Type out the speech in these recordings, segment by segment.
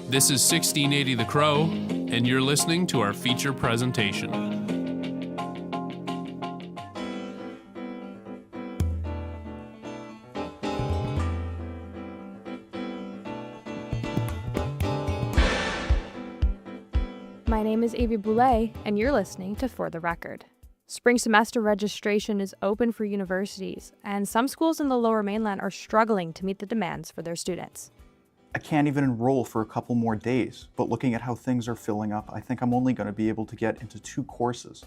This is 1680 The Crow, and you're listening to our feature presentation. My name is Avi Boulay, and you're listening to For the Record. Spring semester registration is open for universities, and some schools in the Lower Mainland are struggling to meet the demands for their students. I can't even enroll for a couple more days, but looking at how things are filling up, I think I'm only going to be able to get into 2 courses.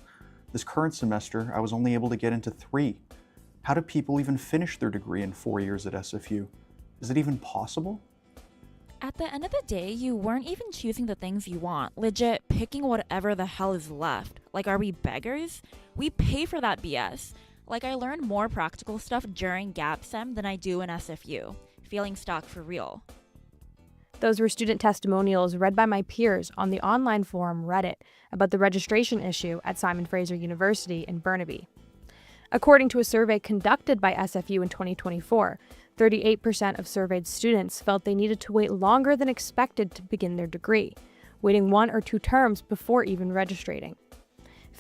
This current semester, I was only able to get into 3. How do people even finish their degree in 4 years at SFU? Is it even possible? At the end of the day, you weren't even choosing the things you want. Legit picking whatever the hell is left. Like, are we beggars? We pay for that BS. Like, I learned more practical stuff during Gap Sem than I do in SFU. Feeling stuck for real. Those were student testimonials read by my peers on the online forum Reddit about the registration issue at Simon Fraser University in Burnaby. According to a survey conducted by SFU in 2024, 38% of surveyed students felt they needed to wait longer than expected to begin their degree, waiting 1 or 2 terms before even registering.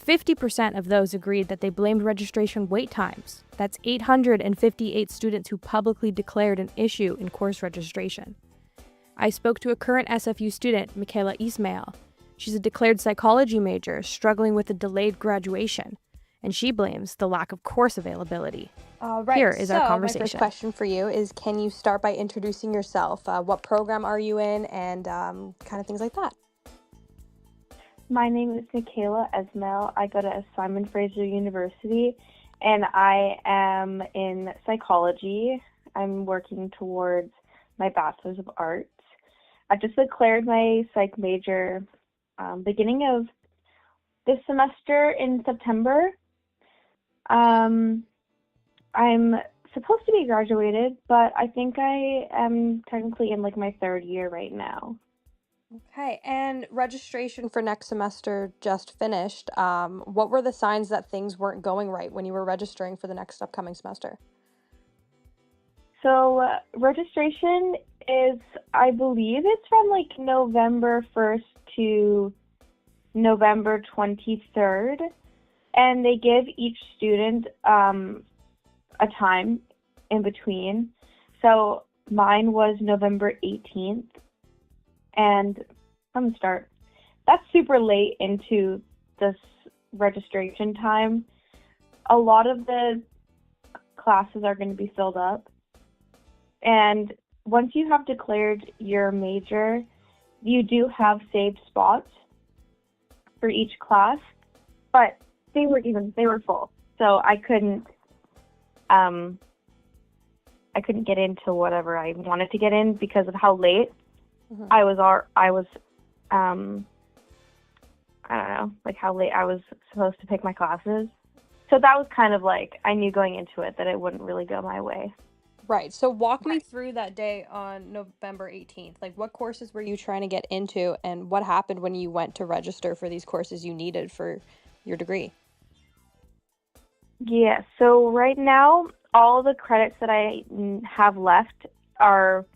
50% of those agreed that they blamed registration wait times. That's 858 students who publicly declared an issue in course registration. I spoke to a current SFU student, Michaela Ismail. She's a declared psychology major struggling with a delayed graduation, and she blames the lack of course availability. All right. Here is our conversation. My first question for you is, can you start by introducing yourself? What program are you in, and kind of things like that? My name is Michaela Ismail. I go to Simon Fraser University, and I am in psychology. I'm working towards my Bachelor's of Arts. I just declared my psych major beginning of this semester in September. I'm supposed to be graduated, but I think I am technically in like my 3rd year right now. Okay, and registration for next semester just finished. What were the signs that things weren't going right when you were registering for the next upcoming semester? So registration is, I believe it's from like November 1st to November 23rd, and they give each student a time in between. So mine was November 18th, and from the start, that's super late into this registration time. A lot of the classes are going to be filled up. And once you have declared your major, you do have saved spots for each class, but they were full. So I couldn't get into whatever I wanted to get in because of how late I was I don't know, like how late I was supposed to pick my classes. So that was kind of like, I knew going into it that it wouldn't really go my way. Right. So walk me through that day on November 18th. Like, what courses were you trying to get into, and what happened when you went to register for these courses you needed for your degree? Yeah, so right now, all the credits that I have left are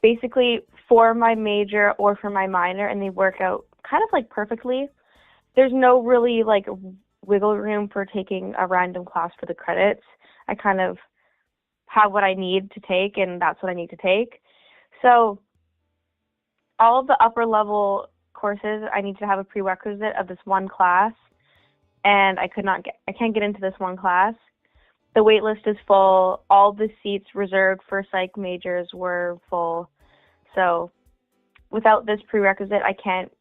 basically for my major or for my minor, and they work out kind of like perfectly. There's no really like wiggle room for taking a random class for the credits. I kind of have what I need to take, and that's what I need to take. So all of the upper level courses, I need to have a prerequisite of this one class, and I can't get into this one class. The wait list is full. All the seats reserved for psych majors were full. So without this prerequisite, I can't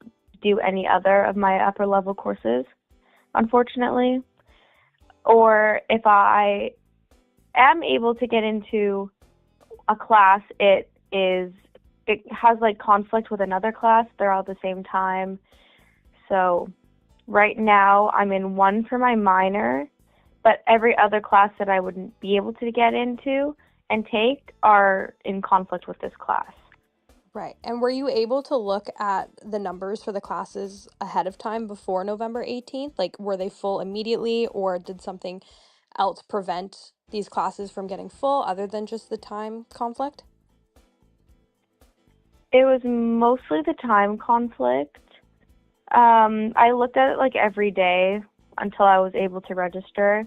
do any other of my upper level courses, unfortunately. Or if I am able to get into a class, it has like conflict with another class. They're all at the same time. So right now I'm in one for my minor, but every other class that I wouldn't be able to get into and take are in conflict with this class. Right. And were you able to look at the numbers for the classes ahead of time before November 18th? Like, were they full immediately, or did something else prevent these classes from getting full other than just the time conflict? It was mostly the time conflict. I looked at it like every day until I was able to register,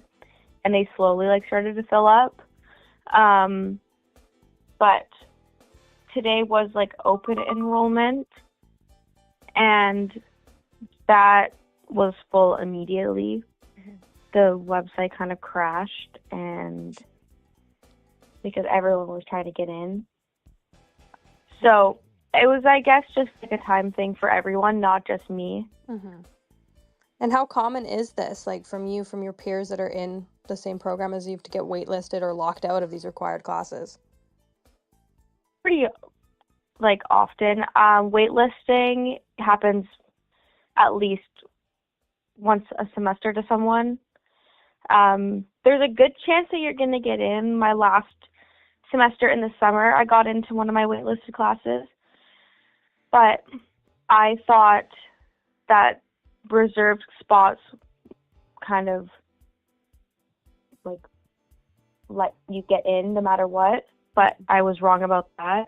and they slowly like started to fill up. But today was like open enrollment, and that was full immediately. The website kind of crashed, and because everyone was trying to get in. So it was, I guess, just like a time thing for everyone, not just me. And how common is this, like from your peers that are in the same program as you, to get waitlisted or locked out of these required classes? Pretty like often. Waitlisting happens at least once a semester to someone. There's a good chance that you're going to get in. My last semester in the summer, I got into one of my waitlisted classes, but I thought that reserved spots kind of like let you get in no matter what, but I was wrong about that.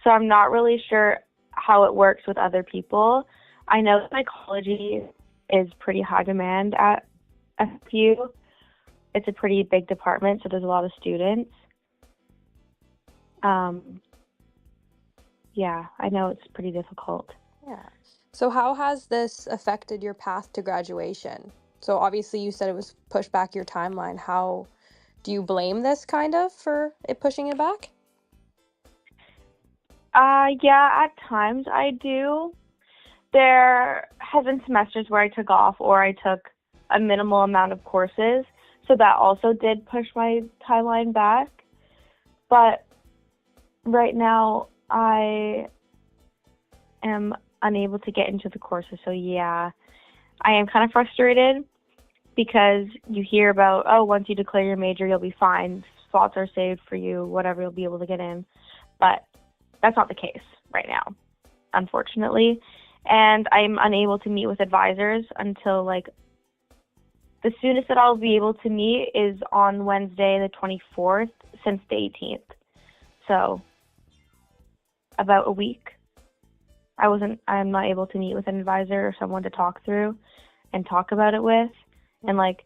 So I'm not really sure how it works with other people. I know psychology is pretty high demand at FU. It's a pretty big department, so there's a lot of students. Yeah, I know it's pretty difficult. Yeah. So how has this affected your path to graduation? So obviously you said it was pushed back your timeline. How do you blame this kind of for it pushing it back? Yeah, at times I do. There has been semesters where I took off or I took a minimal amount of courses, so that also did push my timeline back. But right now I am unable to get into the courses, so yeah, I am kind of frustrated because you hear about, oh, once you declare your major, you'll be fine. Spots are saved for you, whatever, you'll be able to get in. But that's not the case right now, unfortunately. And I'm unable to meet with advisors until, like, the soonest that I'll be able to meet is on Wednesday, the 24th, since the 18th. So, about a week. I'm not able to meet with an advisor or someone to talk through and talk about it with. And, like,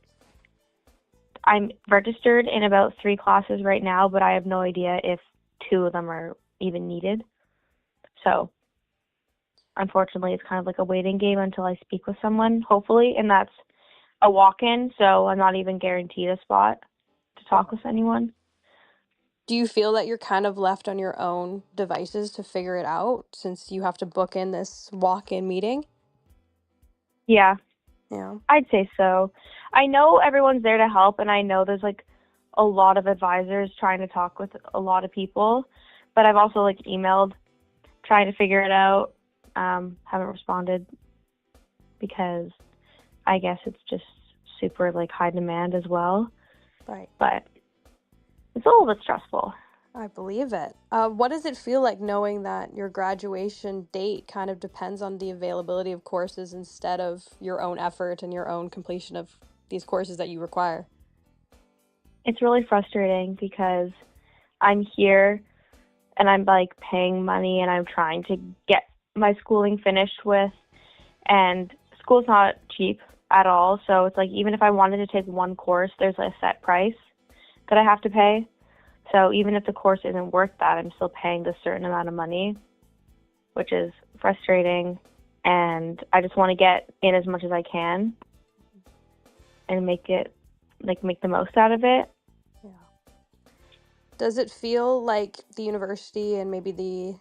I'm registered in about 3 classes right now, but I have no idea if 2 of them are even needed. So, unfortunately, it's kind of like a waiting game until I speak with someone, hopefully, and that's a walk-in, so I'm not even guaranteed a spot to talk with anyone. Do you feel that you're kind of left on your own devices to figure it out since you have to book in this walk-in meeting? Yeah, Yeah. I'd say so. I know everyone's there to help, and I know there's, like, a lot of advisors trying to talk with a lot of people, but I've also, like, emailed trying to figure it out. Haven't responded because I guess it's just super, like, high demand as well. Right. But it's a little bit stressful. I believe it. What does it feel like knowing that your graduation date kind of depends on the availability of courses instead of your own effort and your own completion of these courses that you require? It's really frustrating because I'm here and I'm, like, paying money and I'm trying to get my schooling finished with, and school's not cheap at all. So it's like, even if I wanted to take one course, there's a set price that I have to pay. So even if the course isn't worth that, I'm still paying this certain amount of money, which is frustrating. And I just want to get in as much as I can and make the most out of it. Yeah. Does it feel like the university and maybe the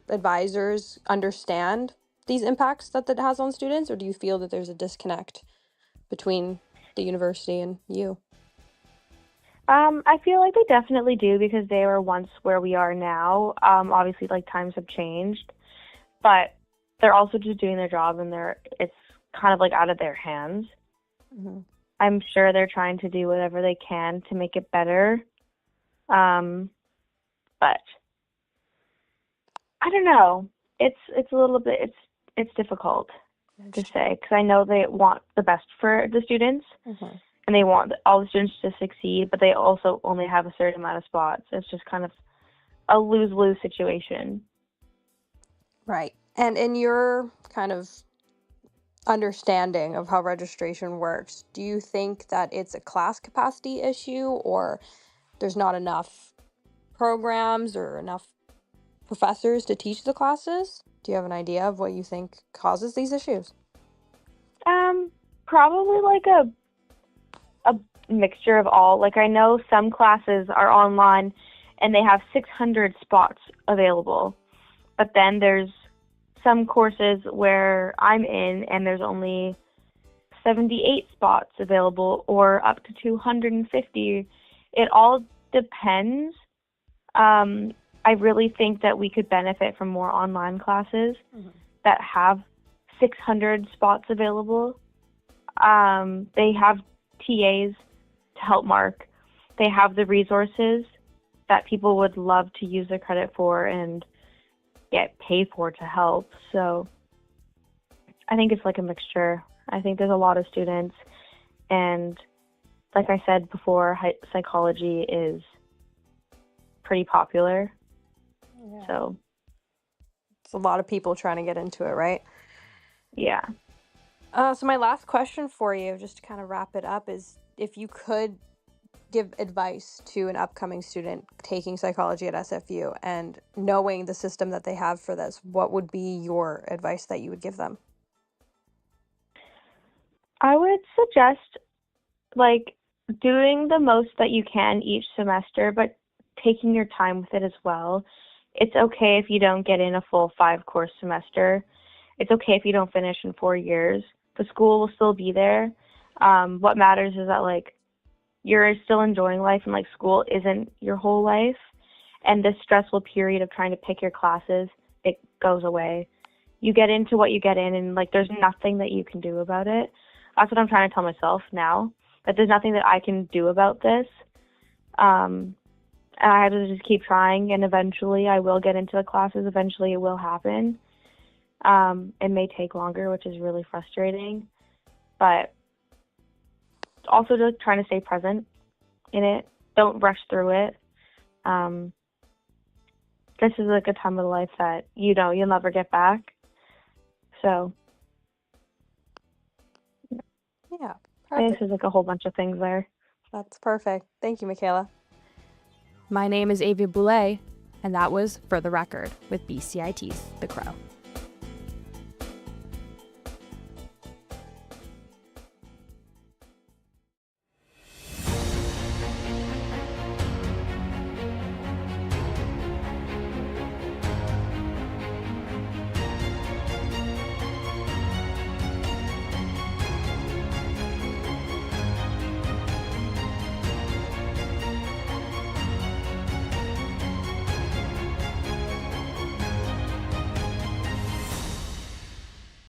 advisors understand these impacts that has on students, or do you feel that there's a disconnect between the university and you? I feel like they definitely do because they were once where we are now. Obviously, like, times have changed, but they're also just doing their job, and it's kind of like out of their hands. Mm-hmm. I'm sure they're trying to do whatever they can to make it better. But I don't know. It's a little bit, it's difficult to say because I know they want the best for the students. Mm-hmm. And they want all the students to succeed, but they also only have a certain amount of spots. It's just kind of a lose-lose situation. Right. And in your kind of understanding of how registration works, do you think that it's a class capacity issue, or there's not enough programs or enough professors to teach the classes? Do you have an idea of what you think causes these issues? Probably like a mixture of all. Like, I know some classes are online and they have 600 spots available, but then there's some courses where I'm in and there's only 78 spots available, or up to 250. It all depends. I really think that we could benefit from more online classes that have 600 spots available. They have TAs to help mark. They have the resources that people would love to use their credit for and get paid for to help. So I think it's like a mixture. I think there's a lot of students, and like I said before, psychology is pretty popular. Yeah. So It's a lot of people trying to get into it, right? yeah. So my last question for you, just to kind of wrap it up, is if you could give advice to an upcoming student taking psychology at SFU and knowing the system that they have for this, what would be your advice that you would give them? I would suggest like doing the most that you can each semester, but taking your time with it as well. It's okay if you don't get in a full 5-course semester. It's okay if you don't finish in 4 years. The school will still be there. What matters is that like you're still enjoying life, and like school isn't your whole life. And this stressful period of trying to pick your classes, it goes away. You get into what you get in, and like there's nothing that you can do about it. That's what I'm trying to tell myself now, that there's nothing that I can do about this. And I have to just keep trying, and eventually I will get into the classes. Eventually it will happen. It may take longer, which is really frustrating, but also just trying to stay present in it. Don't rush through it. This is like a time of life that you'll never get back. So Yeah, I perfect. guess there's like a whole bunch of things there. That's perfect. Thank you, Michaela. My name is Avia Boulay, and that was For the Record with BCIT's The Crow.